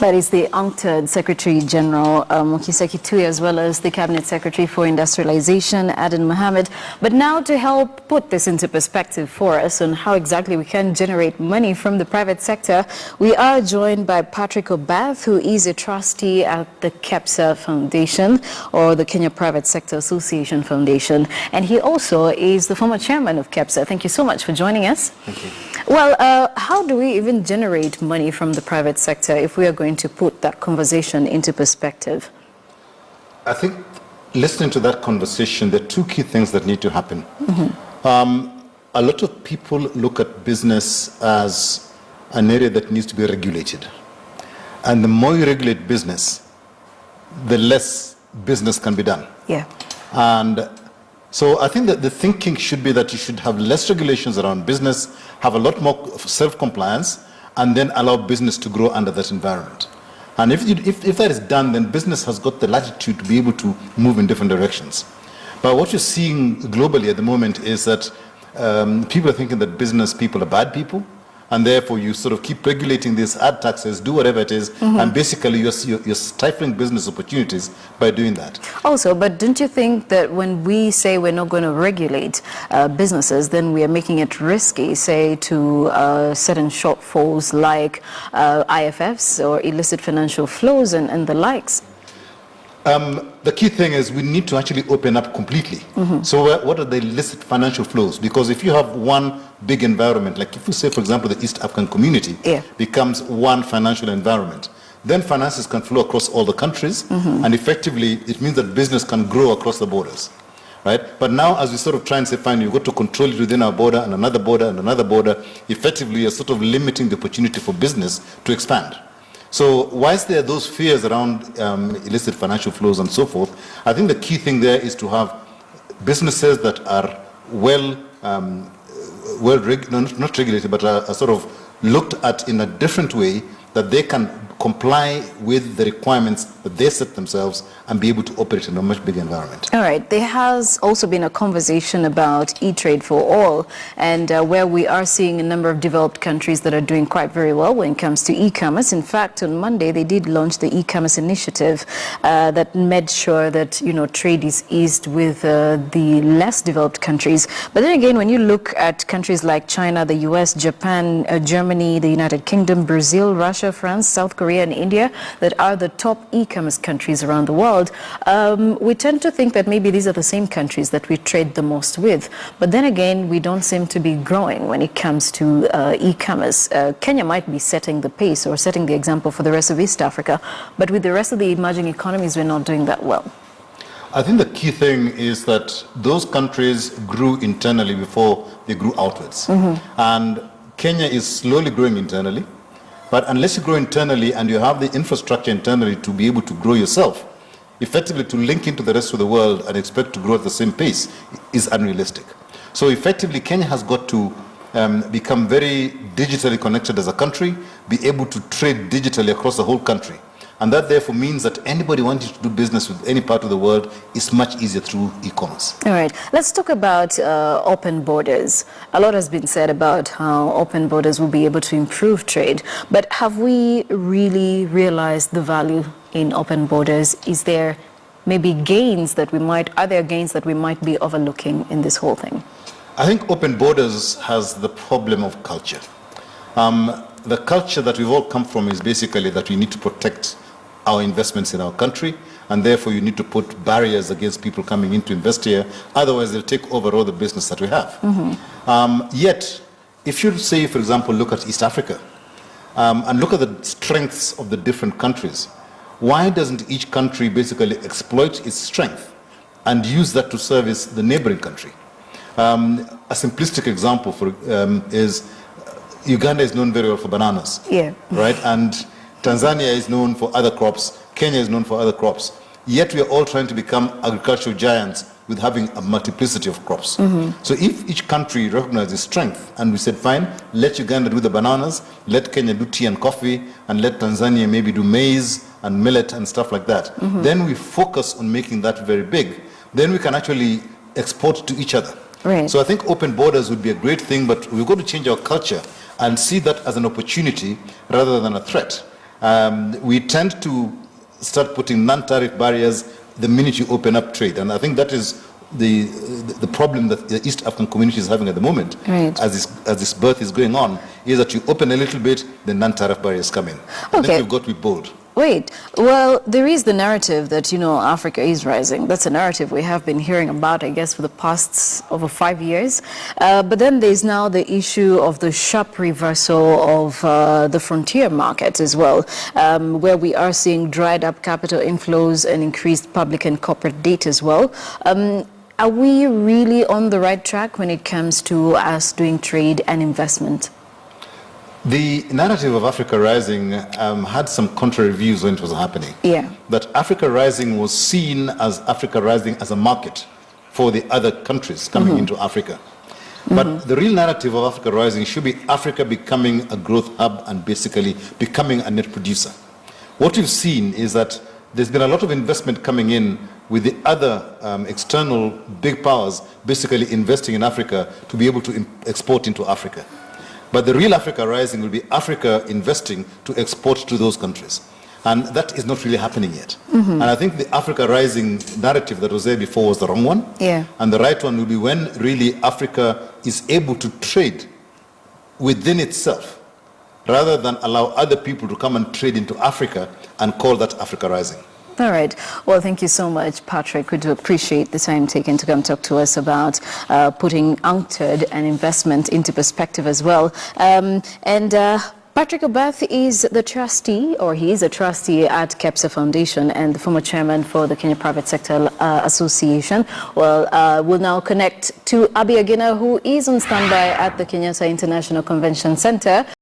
That is the UNCTAD Secretary General Mokiseki Tui, as well as the Cabinet Secretary for Industrialization, Aden Mohammed. But now, to help put this into perspective for us on how exactly we can generate money from the private sector, we are joined by Patrick Obath, who is a trustee at the KEPSA Foundation, or the Kenya Private Sector Association Foundation. And he also is the former chairman of KEPSA. Thank you so much for joining us. Thank you. Well, how do we even generate money from the private sector if we are going to put that conversation into perspective? I think listening to that conversation, there are two key things that need to happen. A lot of people look at business as an area that needs to be regulated. And the more you regulate business, the less business can be done. Yeah. And so I think that the thinking should be that you should have less regulations around business, have a lot more self-compliance, and then allow business to grow under that environment. And if that is done, then business has got the latitude to be able to move in different directions. But what you're seeing globally at the moment is that people are thinking that business people are bad people, and therefore you sort of keep regulating this, add taxes, do whatever it is, and basically you're stifling business opportunities by doing that. Also, but don't you think that when we say we're not going to regulate businesses, then we are making it risky, say, to certain shortfalls like IFFs or illicit financial flows and the likes? The key thing is we need to actually open up completely. So what are the illicit financial flows? Because if you have one big environment, like if you say, for example, the East African community becomes one financial environment, then finances can flow across all the countries, and effectively it means that business can grow across the borders, right? But now as we sort of try and say, fine, you've got to control it within our border and another border and another border, effectively you're sort of limiting the opportunity for business to expand. So whilst there are those fears around illicit financial flows and so forth, I think the key thing there is to have businesses that are not regulated, but are sort of looked at in a different way, that they can comply with the requirements that they set themselves and be able to operate in a much bigger environment. All right. There has also been a conversation about Etrade for all, and where we are seeing a number of developed countries that are doing quite very well when it comes to e-commerce. In fact, on Monday, they did launch the e-commerce initiative that made sure that, trade is eased with the less developed countries. But then again, when you look at countries like China, the US, Japan, Germany, the United Kingdom, Brazil, Russia, France, South Korea, and India, that are the top e-commerce countries around the world, we tend to think that maybe these are the same countries that we trade the most with. But then again, we don't seem to be growing when it comes to e-commerce. Kenya might be setting the pace or setting the example for the rest of East Africa, but with the rest of the emerging economies, we're not doing that well. I think the key thing is that those countries grew internally before they grew outwards. And Kenya is slowly growing internally. But unless you grow internally and you have the infrastructure internally to be able to grow yourself, effectively to link into the rest of the world and expect to grow at the same pace is unrealistic. So effectively, Kenya has got to become very digitally connected as a country, be able to trade digitally across the whole country. And that therefore means that anybody wanting to do business with any part of the world is much easier through e-commerce. All right. Let's talk about open borders. A lot has been said about how open borders will be able to improve trade. But have we really realized the value in open borders? Is there maybe gains that are there gains that we might be overlooking in this whole thing? I think open borders has the problem of culture. The culture that we've all come from is basically that we need to protect our investments in our country, and therefore you need to put barriers against people coming in to invest here, otherwise they'll take over all the business that we have. Yet, if you say, for example, look at East Africa, and look at the strengths of the different countries, why doesn't each country basically exploit its strength and use that to service the neighboring country? A simplistic example is Uganda is known very well for bananas, right? And Tanzania is known for other crops. Kenya is known for other crops. Yet we are all trying to become agricultural giants with having a multiplicity of crops. So if each country recognizes strength, and we said, fine, let Uganda do the bananas, let Kenya do tea and coffee, and let Tanzania maybe do maize and millet and stuff like that, then we focus on making that very big. Then we can actually export to each other. Right. So I think open borders would be a great thing, but we've got to change our culture and see that as an opportunity rather than a threat. We tend to start putting non-tariff barriers the minute you open up trade. And I think that is the problem that the East African community is having at the moment, right, as this birth is going on, is that you open a little bit, the non-tariff barriers come in. I think we've got to be bold. Wait, well, there is the narrative that, Africa is rising. That's a narrative we have been hearing about, I guess, for the past over 5 years. But then there's now the issue of the sharp reversal of the frontier market as well, where we are seeing dried up capital inflows and increased public and corporate debt as well. Are we really on the right track when it comes to us doing trade and investment? The narrative of Africa Rising had some contrary views when it was happening. Yeah. That Africa Rising was seen as Africa Rising as a market for the other countries coming into Africa. But the real narrative of Africa Rising should be Africa becoming a growth hub and basically becoming a net producer. What you've seen is that there's been a lot of investment coming in with the other external big powers basically investing in Africa to be able to export into Africa. But the real Africa Rising will be Africa investing to export to those countries. And that is not really happening yet. And I think the Africa Rising narrative that was there before was the wrong one. Yeah. And the right one will be when really Africa is able to trade within itself, rather than allow other people to come and trade into Africa and call that Africa Rising. All right. Well, thank you so much, Patrick. We do appreciate the time taken to come talk to us about putting UNCTAD and investment into perspective as well. Patrick Obeth is the trustee, or he is a trustee at KEPSA Foundation and the former chairman for the Kenya Private Sector Association. Well, we'll now connect to Abi Agina, who is on standby at the Kenyatta International Convention Center.